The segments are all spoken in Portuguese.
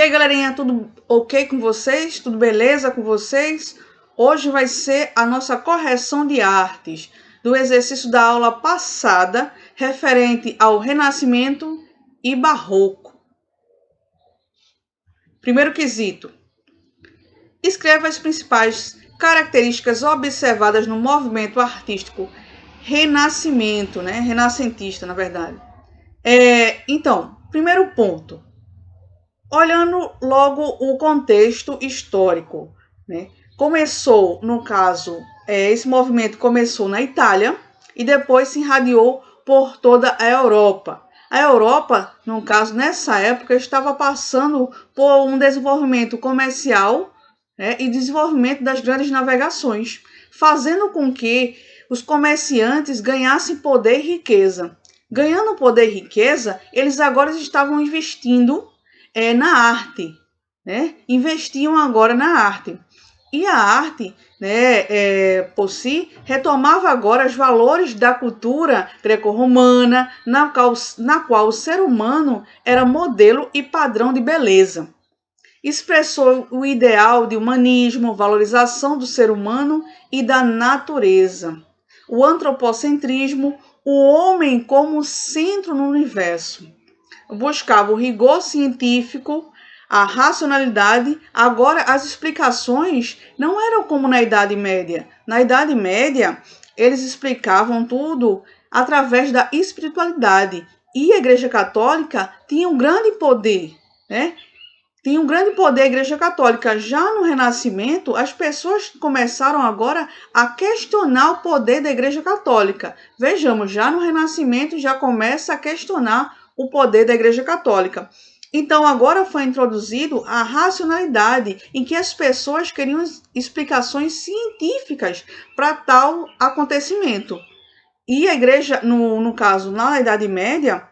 aí, galerinha, tudo ok com vocês? Tudo beleza com vocês? Hoje vai ser a nossa correção de artes do exercício da aula passada referente ao Renascimento e Barroco. Primeiro quesito. Escreva as principais características observadas no movimento artístico renascimento, né? Renascentista, na verdade. Então, primeiro ponto. Olhando logo o contexto histórico, né? Começou, no caso, esse movimento começou na Itália e depois se irradiou por toda a Europa. A Europa, no caso, nessa época, estava passando por um desenvolvimento comercial, né, e desenvolvimento das grandes navegações, fazendo com que os comerciantes ganhassem poder e riqueza. Ganhando poder e riqueza, eles agora estavam investindo na arte, né? Investiam agora na arte. E a arte, né, por si, retomava agora os valores da cultura greco-romana, na qual o ser humano era modelo e padrão de beleza. Expressou o ideal de humanismo, valorização do ser humano e da natureza. O antropocentrismo, o homem como centro no universo. Buscava o rigor científico, a racionalidade. Agora, as explicações não eram como na Idade Média. Na Idade Média, eles explicavam tudo através da espiritualidade. E a Igreja Católica tinha um grande poder, né? Tinha um grande poder a Igreja Católica. Já no Renascimento, as pessoas começaram agora a questionar o poder da Igreja Católica. Vejamos, já no Renascimento já começa a questionar o poder da Igreja Católica. Então, agora foi introduzido a racionalidade, em que as pessoas queriam explicações científicas para tal acontecimento. E a Igreja, no caso, na Idade Média,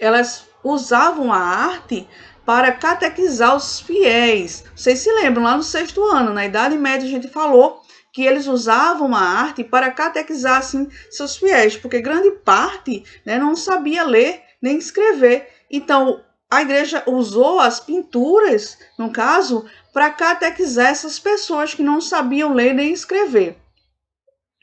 elas usavam a arte para catequizar os fiéis. Vocês se lembram, lá no 6º ano, na Idade Média, a gente falou que eles usavam a arte para catequizar assim, seus fiéis, porque grande parte, né, não sabia ler nem escrever. Então, a igreja usou as pinturas, no caso, para catequizar essas pessoas que não sabiam ler nem escrever.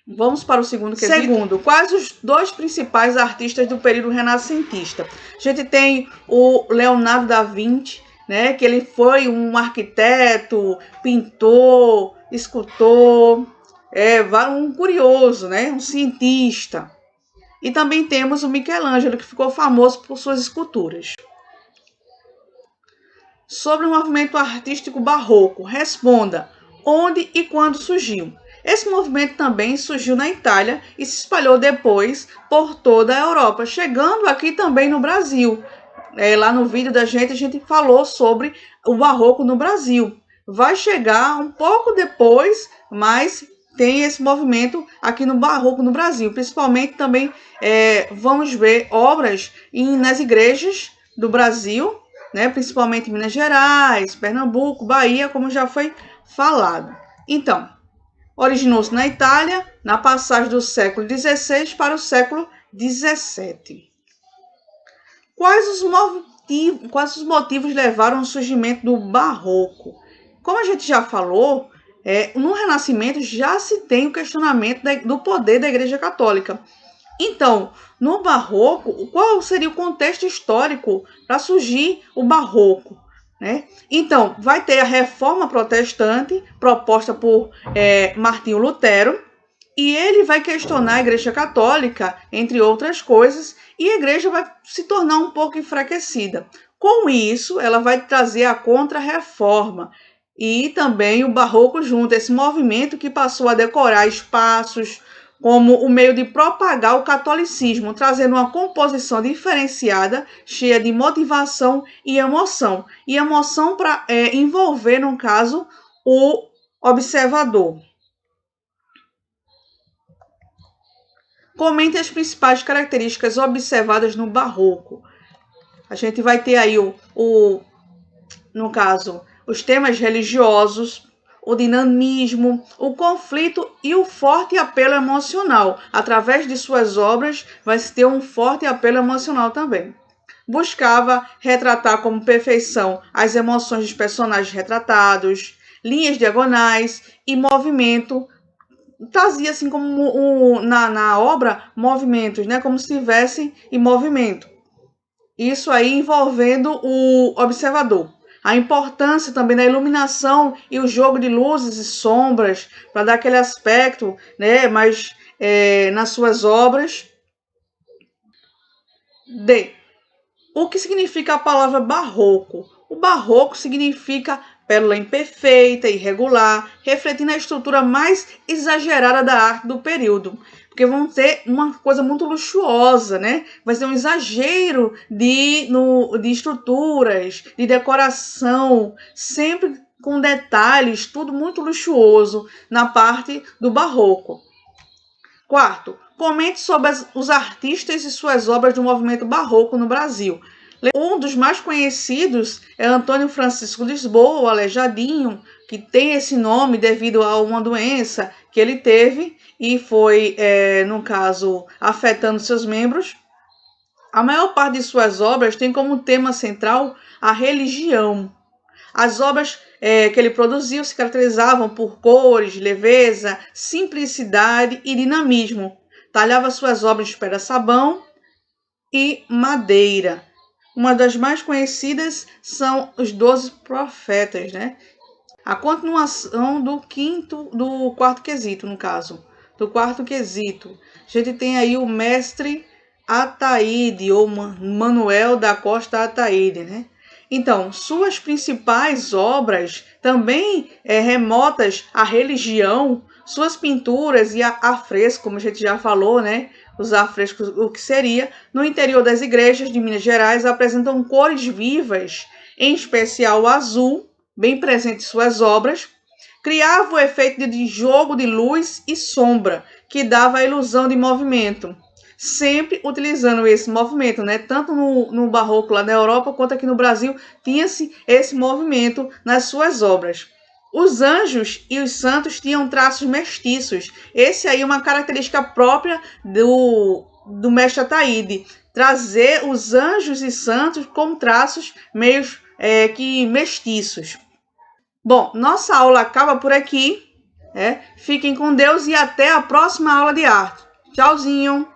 Vamos para o segundo quesito. Segundo, quais os dois principais artistas do período renascentista? A gente tem o Leonardo da Vinci, né, que ele foi um arquiteto, pintor, escultor, um curioso, né, um cientista. E também temos o Michelangelo, que ficou famoso por suas esculturas. Sobre o movimento artístico barroco, responda: onde e quando surgiu? Esse movimento também surgiu na Itália e se espalhou depois por toda a Europa, chegando aqui também no Brasil. Lá no vídeo da gente, a gente falou sobre o barroco no Brasil. Vai chegar um pouco depois, mas tem esse movimento aqui no barroco no Brasil. Principalmente também vamos ver obras nas igrejas do Brasil, né? Principalmente em Minas Gerais, Pernambuco, Bahia, como já foi falado. Então, originou-se na Itália, na passagem do século XVI para o século XVII. Quais os motivos levaram ao surgimento do barroco? Como a gente já falou, no Renascimento já se tem o questionamento do poder da Igreja Católica. Então, no barroco, qual seria o contexto histórico para surgir o barroco? Né? Então, vai ter a reforma protestante proposta por Martinho Lutero, e ele vai questionar a Igreja Católica, entre outras coisas, e a Igreja vai se tornar um pouco enfraquecida. Com isso, ela vai trazer a Contra-Reforma e também o Barroco junto, esse movimento que passou a decorar espaços como o meio de propagar o catolicismo, trazendo uma composição diferenciada, cheia de motivação e emoção. E emoção para envolver, no caso, o observador. Comente as principais características observadas no barroco. A gente vai ter aí, no caso, os temas religiosos, o dinamismo, o conflito e o forte apelo emocional. Através de suas obras, vai se ter um forte apelo emocional também. buscava retratar como perfeição as emoções dos personagens retratados, linhas diagonais e movimento. Trazia assim como na obra movimentos, né? Como se estivessem em movimento. Isso aí envolvendo o observador. A importância também da iluminação e o jogo de luzes e sombras para dar aquele aspecto, né? Mas nas suas obras. D. O que significa a palavra barroco? O barroco significa pérola imperfeita, irregular, refletindo a estrutura mais exagerada da arte do período. Porque vão ter uma coisa muito luxuosa, né? Vai ser um exagero de estruturas, de decoração, sempre com detalhes, tudo muito luxuoso na parte do barroco. Quarto, comente sobre os artistas e suas obras do movimento barroco no Brasil. Um dos mais conhecidos é Antônio Francisco Lisboa, o Aleijadinho, que tem esse nome devido a uma doença que ele teve e foi, no caso, afetando seus membros. A maior parte de suas obras tem como tema central a religião. As obras que ele produziu se caracterizavam por cores, leveza, simplicidade e dinamismo. Talhava suas obras de pedra-sabão e madeira. Uma das mais conhecidas são os 12 profetas, né? A continuação do quarto quesito, no caso. Do quarto quesito. A gente tem aí o mestre Ataíde, ou Manuel da Costa Ataíde, né? Então, suas principais obras, também remotas à religião, suas pinturas e afrescos, como a gente já falou, né? Os afrescos, o que seria, no interior das igrejas de Minas Gerais, apresentam cores vivas, em especial o azul, bem presente em suas obras, criava o efeito de jogo de luz e sombra, que dava a ilusão de movimento, sempre utilizando esse movimento, né? Tanto no barroco lá na Europa, quanto aqui no Brasil, tinha-se esse movimento nas suas obras. Os anjos e os santos tinham traços mestiços. Esse aí é uma característica própria do mestre Ataíde, trazer os anjos e santos com traços meio que mestiços. Bom, nossa aula acaba por aqui. Fiquem com Deus e até a próxima aula de arte. Tchauzinho!